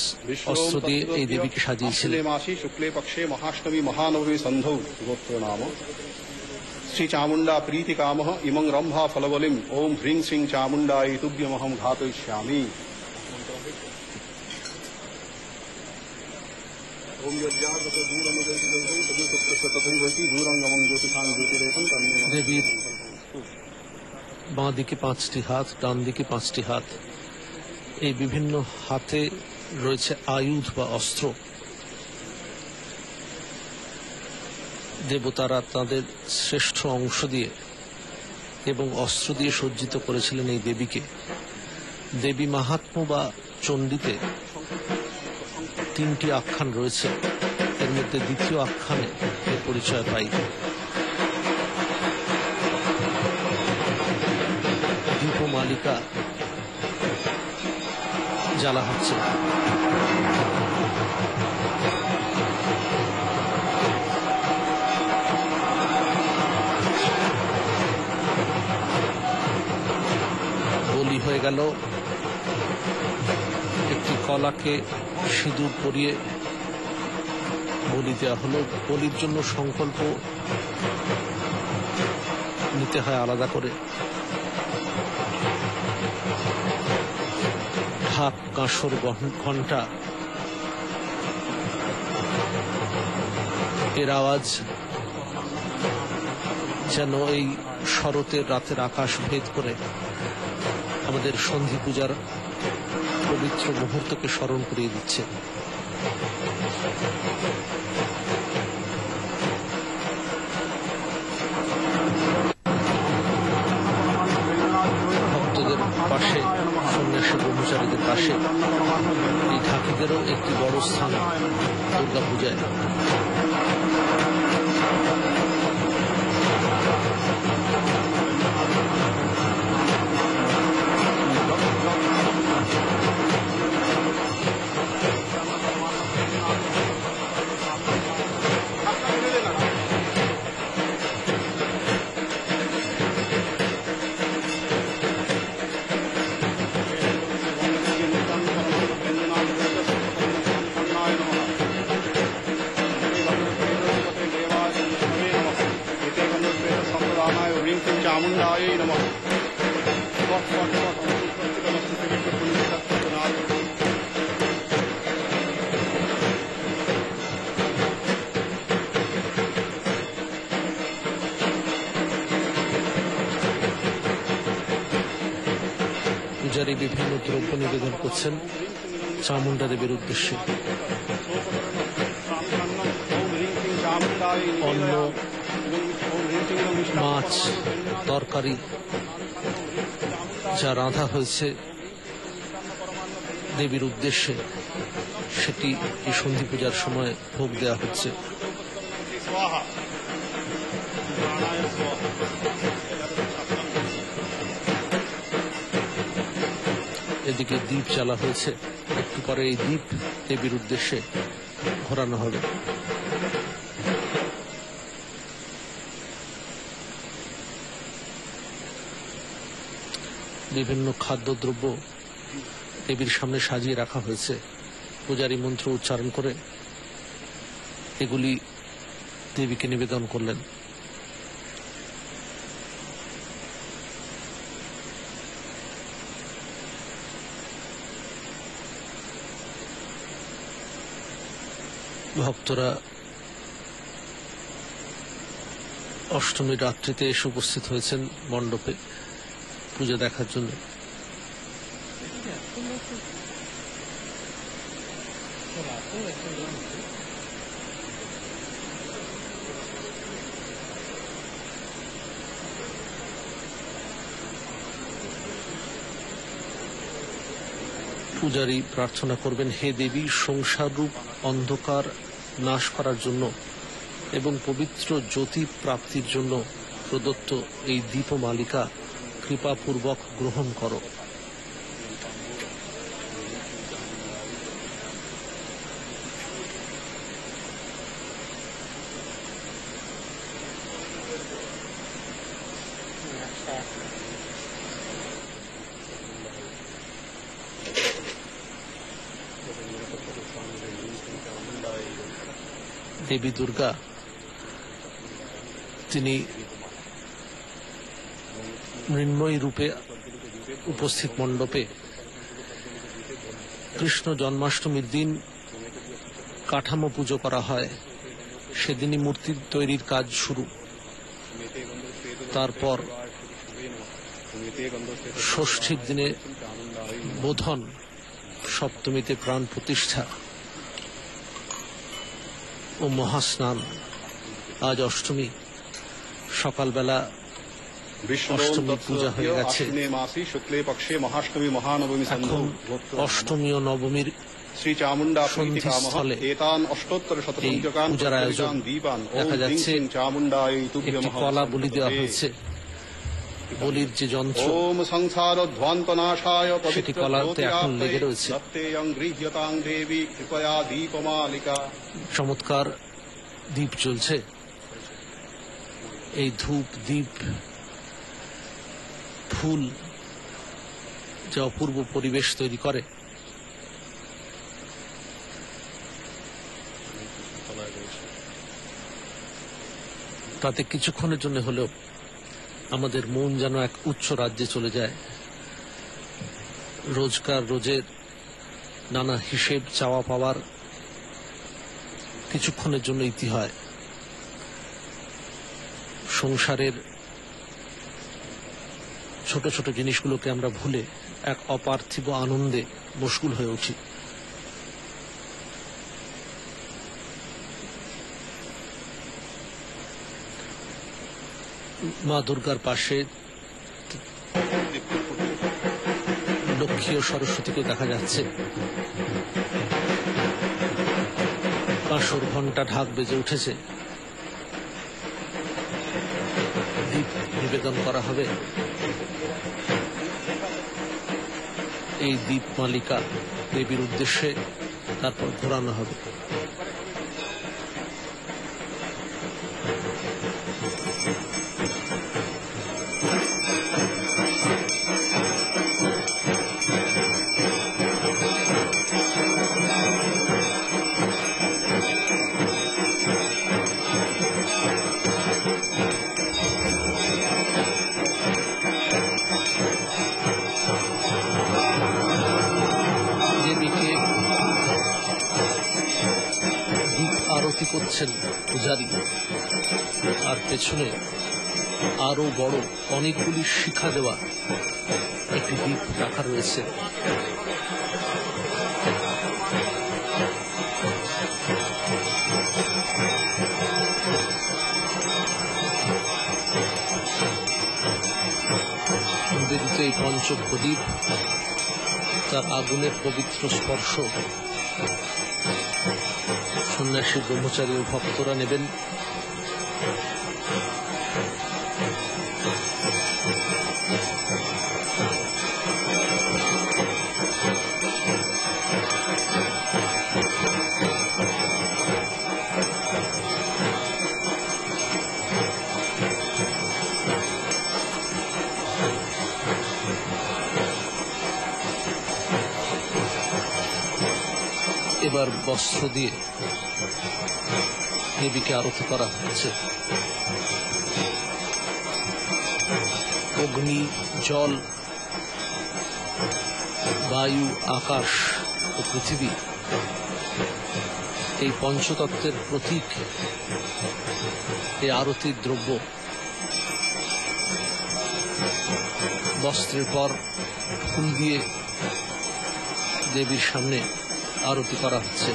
অস্ত্র দিয়ে এই দেবীকে সাজিয়েছিলেন। मासी शुक्ले पक्षे महाष्टमी महानवमी संधौ गोत्र नाम श्री चामुंडा प्रीति कामः इमं रंभा फलबलिम ओम ह्रीं श्रीं चामुंडायै तुभ्यमहं घातयिष्यामि। ओम यज्ञार्घ्य दूरंगमं ज्योतिषां ज्योतिरेकं तन्मे। দেবীর বাঁ দিকে 5টি হাত, ডান দিকে 5টি হাত, এই বিভিন্ন হাতে রয়েছে আয়ুধ বা অস্ত্র। দেবতারা তাদের শ্রেষ্ঠ অংশ দিয়ে এবং অস্ত্র দিয়ে সজ্জিত করেছিলেন এই দেবীকে। দেবী মাহাত্ম্য বা চণ্ডীতে 3টি আখ্যান রয়েছে, এর মধ্যে দ্বিতীয় আখ্যানে এর পরিচয় পাই। দীপমালিকা জ্বালা হচ্ছে। বলি হয়ে গেল, একটি কলাকে সিঁদুর পরিয়ে বলি দেওয়া হলো। বলির জন্য সংকল্প নিতে হয় আলাদা করে। ঢাক, কাঁসর, ঘণ্টা এর আওয়াজ যেন এই শরতের রাতের আকাশ ভেদ করে আমাদের সন্ধি পূজার পবিত্র মুহূর্তকে স্মরণ করিয়ে দিচ্ছে। ভক্তদের পাশে, সন্ন্যাসী ব্রহ্মচারীদের পাশে এই ঢাকিদেরও একটি বড় স্থান দুর্গা পূজায়। चामुंडायै नमः। পূজারী বিভিন্ন দ্রব্য নিবেদন করছেন চামুন্ডা দেবীর উদ্দেশ্যে। অন্ন, মাছ, তরকারি যা রাঁধা হয়েছে দেবীর উদ্দেশ্যে, সেটি এই সন্ধি পূজার সময় ভোগ দেওয়া হচ্ছে। এদিকে দীপ জ্বালা হয়েছে, একটু পরে এই দীপ দেবীর উদ্দেশ্যে ঘোরানো হবে। বিভিন্ন খাদ্যদ্রব্য দেবীর সামনে সাজিয়ে রাখা হয়েছে। পূজারী মন্ত্র উচ্চারণ করে এগুলি দেবীকে নিবেদন করলেন। ভক্তরা অষ্টমী রাত্রিতে এসে উপস্থিত হয়েছেন মণ্ডপে পূজা দেখার জন্য। পূজারী প্রার্থনা করবেন, হে দেবী, সংসার রূপ অন্ধকার নাশ করার জন্য এবং পবিত্র জ্যোতি প্রাপ্তির জন্য প্রদত্ত এই দীপমালিকা কৃপাপূর্বক গ্রহণ করো। দেবী দুর্গা তিনি মৃন্ময়ী রূপে উপস্থিত মণ্ডপে কৃষ্ণ জন্মাষ্টমীর দিন কাঠামো পুজো করা হয়। সেদিনই মূর্তি তৈরির কাজ শুরু। তারপর ষষ্ঠীর দিনে বোধন, সপ্তমীতে প্রাণ প্রতিষ্ঠা ও মহাস্নান। আজ অষ্টমী, সকালবেলা অষ্টমী পূজা হয়ে গেছে। এখন অষ্টমী ও নবমীর সন্ধিস্থলে এই পূজার আয়োজন দেখা যাচ্ছে। একটি কলা বলি দেওয়া হয়েছে। বলির যে যন্ত্র, সেটি কলাতে এখন লেগে রয়েছে। চমৎকার দীপ জ্বলছে। এই ধূপ, দীপ, ফুল যে অপূর্ব পরিবেশ তৈরি করে। তাতে কিছুক্ষণের জন্য হলেও আমাদের মন যেন এক উচ্চ রাজ্যে চলে যায়। রোজের নানা হিসেব চাওয়া পাওয়ার কিছুক্ষণের জন্য ইতি হয়। সংসারের ছোট ছোট জিনিসগুলোকে আমরা ভুলে এক অপার্থিব আনন্দে মশগুল হয়ে উঠি। মা দুর্গার পাশে লক্ষ্মী ও সরস্বতীকে দেখা যাচ্ছে। কাঁসর ঘণ্টা ঢাক বেজে উঠেছে। দীপ নিবেদন করা হবে। এই দীপ মালিকা দেবীর উদ্দেশ্যে তারপর ঘোরানো হবে। আরতি করছেন পূজারী, আর পেছনে আরো বড় অনেকগুলি শিখা দেওয়া একটি দীপ রাখা রয়েছে। নিবেদিত এই পঞ্চপ্রদীপ, তার আগুনের পবিত্র স্পর্শ সন্ন্যাসী, ব্রহ্মচারী ও ভক্তরা নেবেন। এবার বস্ত্র দিয়ে দেবীকে আরতি করা হচ্ছে। অগ্নি, জল, বায়ু, আকাশ ও পৃথিবী, এই পঞ্চতত্ত্বের প্রতীক এই আরতির দ্রব্য। বস্ত্রের পর ফুল দিয়ে দেবীর সামনে আরতি করা হচ্ছে।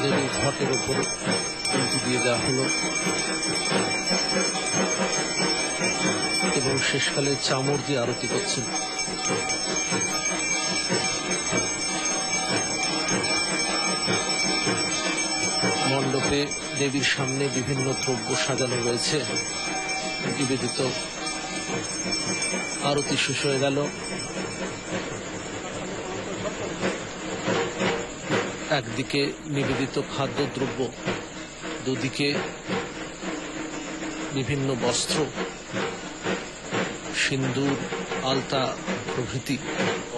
দেবীর ঘটের উপর ফুলটি দিয়ে দেওয়া হল এবং শেষকালে চামর দিয়ে আরতি করছেন। মণ্ডপে দেবীর সামনে বিভিন্ন দ্রব্য সাজানো রয়েছে। নিবেদিত আরতি শেষ হয়ে গেল। একদিকে নিবেদিত খাদ্যদ্রব্য, দুদিকে বিভিন্ন বস্ত্র, সিন্দুর, আলতা, প্রভৃতি।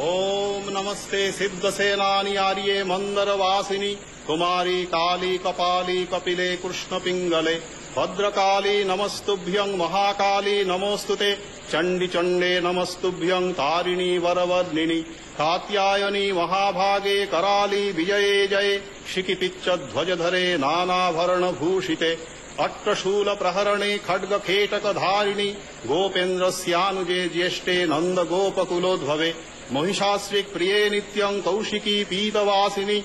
ओम नमस्ते सिद्धसेनानि आर्ये मंदरवासिनी कुमारी काली कपाली कपिले कृष्ण पिंगले भद्रकाली नमस्तुभ्यं महाकाली नमोस्तुते चंडी चंडे नमस्तुभ्यं तारिणी वरवर्णिनी कात्यायनी महाभागे कराली विजये जये शिखिपिच्च ध्वजधरे नानाभरण भूषिते अट्टशूल प्रहरणे खड्ग खेटक धारिणी गोपेन्द्रस्यानुजे ज्येष्ठे नंद गोपकुलोद्भवे महिषाश्री प्रिये नित्यं कौशिकी पीतवासिनी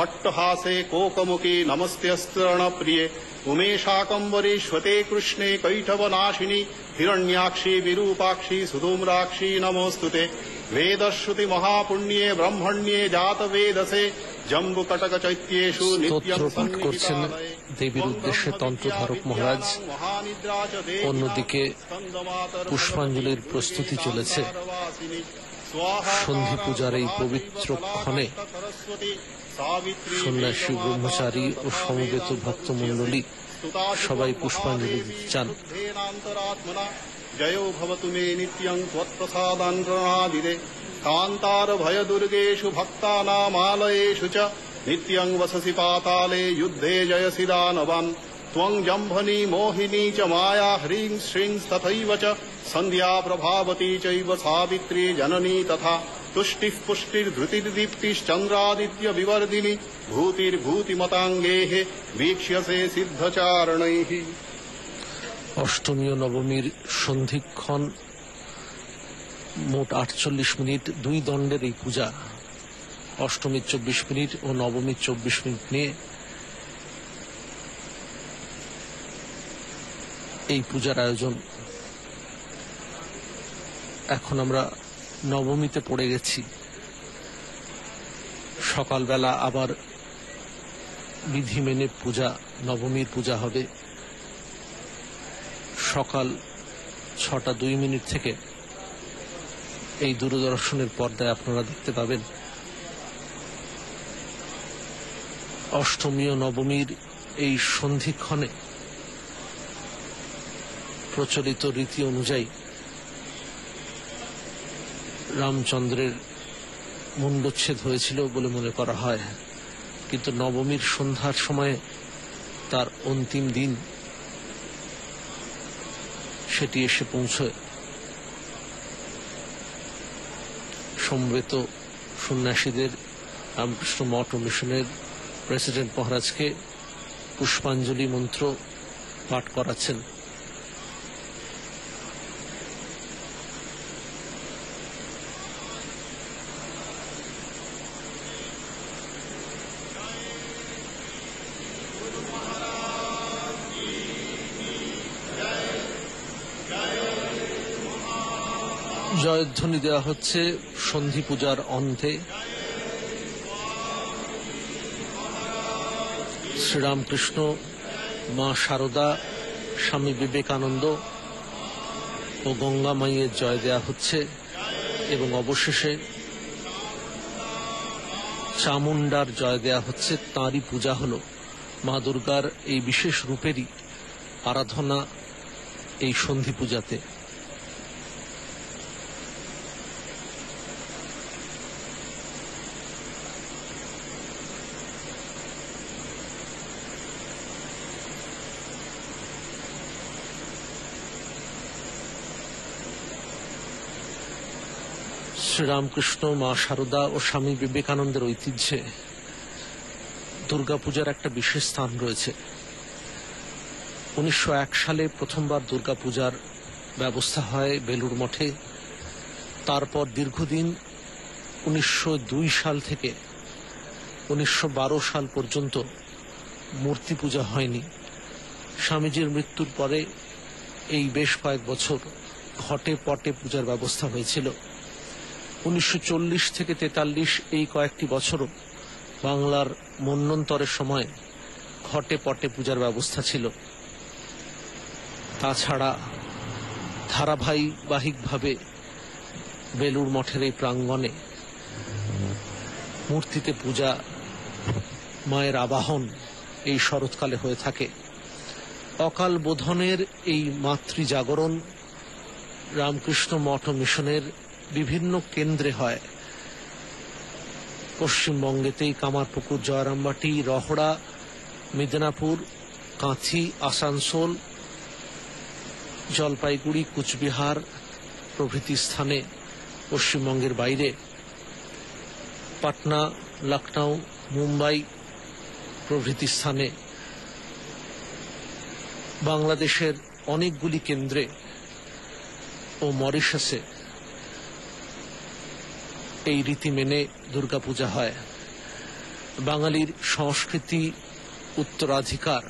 अट्टहासे कोकमुखी नमस्तेस्तरण प्रिये उमेशाकंबरीश्वते कृष्णे कैठवनाशिनी हिरण्याक्षी विरूपाक्षी सुधूम्राक्षी नमोस्तुते वेदश्रुति महापुण्ये ब्रह्मण्ये जात वेदसे जम्बुकटक चैत्येषु नित्यं স্তোত্রপাঠ করছেন দেবীর উদ্দেশ্যে তন্ত্রধারক মহারাজ। অন্যদিকে পুষ্পাঞ্জলির প্রস্তুতি চলেছে। সন্ধি পূজার এই পবিত্র ক্ষণে সন্ন্যাসী ব্রহ্মচারী ও সমবেত ভক্তমণ্ডলী সবাই পুষ্পাঞ্জলি দিতে চান। जयो भवतु मे नित्यं त्वत्प्रसादान्त्रणादिरे कान्तार भय दुर्गेषु भक्तानामालयेषु च नित्यं वससि पाताले युद्धे जयसि दानवान् त्वं जम्भनी मोहिनी च माया ह्रीं श्रीं तथैव च सन्ध्या प्रभावती चैव सावित्री जननी तथा तुष्टिः पुष्टिर्धृतिर्दीप्तिश्चन्द्रादित्य विवर्धिनी भूतिर्भूतिमताङ्गेः वीक्ष्यसे सिद्धचारणैः। অষ্টমী ও নবমীর সন্ধিক্ষণ মোট 48 মিনিট, দুই দণ্ডের এই পূজা। অষ্টমীর 24 মিনিট ও নবমীর 24 মিনিট নিয়ে এই পূজার আয়োজন। এখন আমরা নবমীতে পড়ে গেছি। সকালবেলা আবার বিধি মেনে পূজা, নবমীর পূজা হবে। সকাল 6:02 থেকে এই দূরদর্শনের পর্দায় আপনারা দেখতে পাবেন অষ্টমী ও নবমীর এই সন্ধিক্ষণে প্রচলিত রীতি অনুযায়ী রামচন্দ্রের মুণ্ডচ্ছেদ হয়েছিল বলে মনে করা হয়, কিন্তু নবমীর সন্ধ্যার সময়ে তার অন্তিম দিন সেটি এসে পৌঁছয়। সমবেত সন্ন্যাসীদের রামকৃষ্ণ মঠ ও মিশনের প্রেসিডেন্ট মহারাজকে পুষ্পাঞ্জলি মন্ত্র পাঠ করাচ্ছেন। জয়ধ্বনি দেওয়া হচ্ছে সন্ধি পূজার অন্তে। শ্রীরামকৃষ্ণ, মা শারদা, স্বামী বিবেকানন্দ ও গঙ্গা মাইয়ের জয় দেওয়া হচ্ছে এবং অবশেষে চামুন্ডার জয় দেওয়া হচ্ছে। তাঁরই পূজা হল। মা দুর্গার এই বিশেষ রূপেরই আরাধনা এই সন্ধি পূজাতে। শ্রীরামকৃষ্ণ, মা শারদা ও স্বামী বিবেকানন্দের ঐতিহ্যে দুর্গাপূজার একটা বিশেষ স্থান রয়েছে। 1901 সালে প্রথমবার দুর্গাপূজার ব্যবস্থা হয় বেলুড় মঠে। তারপর দীর্ঘদিন 1902 সাল থেকে 1912 সাল পর্যন্ত মূর্তি পূজা হয়নি। স্বামীজির মৃত্যুর পরে এই বেশ কয়েক বছর ঘটে পটে পূজার ব্যবস্থা হয়েছিল। 1940 থেকে 43 এই কয়েকটি বছরও বাংলার মন্বন্তরের সময় ঘটে পটে পূজার ব্যবস্থা ছিল। তাছাড়া ধারাবাহিকভাবে বেলুড় মঠের এই প্রাঙ্গণে মূর্তিতে পূজা, মায়ের আবাহন এই শরৎকালে হয়ে থাকে। অকাল বোধনের এই মাতৃ জাগরণ রামকৃষ্ণ মঠ ও মিশনের বিভিন্ন কেন্দ্রে হয়। পশ্চিমবঙ্গেতেই কামারপুকুর, জয়রামবাটি, রহড়া, মেদিনীপুর, কাঁথি, আসানসোল, জলপাইগুড়ি, কুচবিহার প্রভৃতি স্থানে, পশ্চিমবঙ্গের বাইরে পাটনা, লখনউ, মুম্বাই প্রভৃতি স্থানে, বাংলাদেশের অনেকগুলি কেন্দ্রে ও মরিশাসে এই রীতি মেনে দুর্গাপূজা হয়। বাঙালির সংস্কৃতি, উত্তরাধিকার,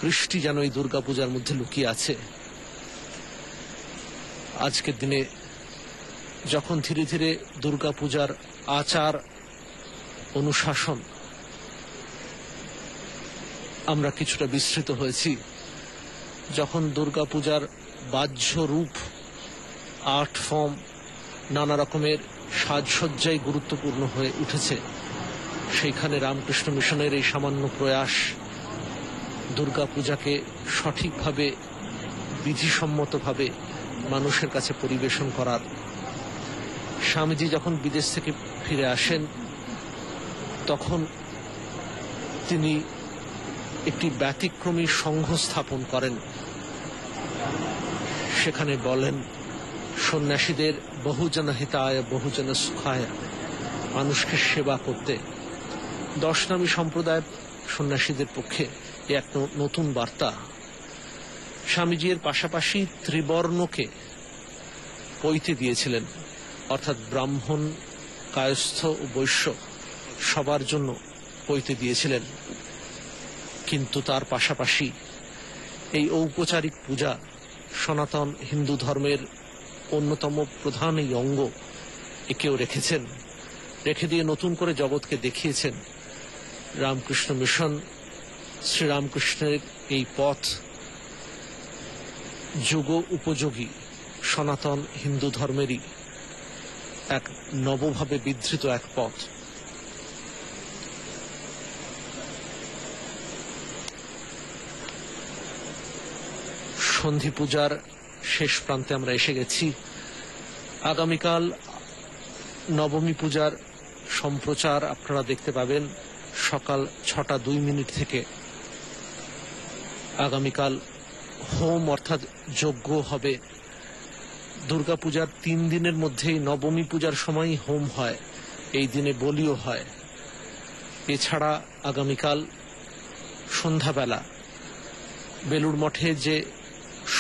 কৃষ্টি যেন এই দুর্গাপূজার মধ্যে লুকিয়ে আছে। আজকের দিনে যখন ধীরে ধীরে দুর্গাপূজার আচার অনুশাসন আমরা কিছুটা বিস্মৃত হয়েছি, যখন দুর্গাপূজার বাহ্য রূপ, আর্ট ফর্ম, নানা রকমের সাজসজ্জাই গুরুত্বপূর্ণ হয়ে উঠেছে, সেইখানে রামকৃষ্ণ মিশনের এই সামান্য প্রয়াস দুর্গাপূজাকে সঠিকভাবে, বিধিসম্মতভাবে মানুষের কাছে পরিবেশন করার। স্বামীজি যখন বিদেশ থেকে ফিরে আসেন তখন তিনি একটি ব্যতিক্রমী সংঘ স্থাপন করেন। সেখানে বলেন, সন্ন্যাসীদের বহুজন হিতায় বহুজন সুখায়, মানুষকে সেবা করতে। দশনামী সম্প্রদায়ের সন্ন্যাসীদের পক্ষে এক নতুন বার্তা। স্বামীজি এর পাশাপাশি ত্রিবর্ণকে পৈতে দিয়েছিলেন, অর্থাৎ ব্রাহ্মণ, কায়স্থ ও বৈশ্য সবার জন্য পৈতে দিয়েছিলেন। কিন্তু তার পাশাপাশি এই ঔপচারিক পূজা সনাতন হিন্দু ধর্মের অন্যতম প্রধান এই অঙ্গ, একেও রেখেছেন। রেখে দিয়ে নতুন করে জগৎকে দেখিয়েছেন রামকৃষ্ণ মিশন, শ্রীরামকৃষ্ণের এই পথ যুগ উপযোগী সনাতন হিন্দু ধর্মেরই এক নবভাবে বিধৃত এক পথ। সন্ধি পূজার শেষ প্রান্তে আমরা এসে গেছি। আগামীকাল নবমী পূজার সম্প্রচার আপনারা দেখতে পাবেন সকাল 6:02 থেকে। আগামীকাল হোম অর্থাৎ যজ্ঞ হবে। দুর্গাপূজার 3 দিনের মধ্যেই নবমী পূজার সময়ই হোম হয়, এই দিনে বলিও হয়। এছাড়া আগামীকাল সন্ধ্যাবেলা বেলুড় মঠে যে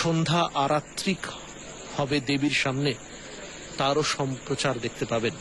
সন্ধ্যা আরাত্রিক হবে দেবীর সামনে, তারও সম্প্রচার দেখতে পাবেন।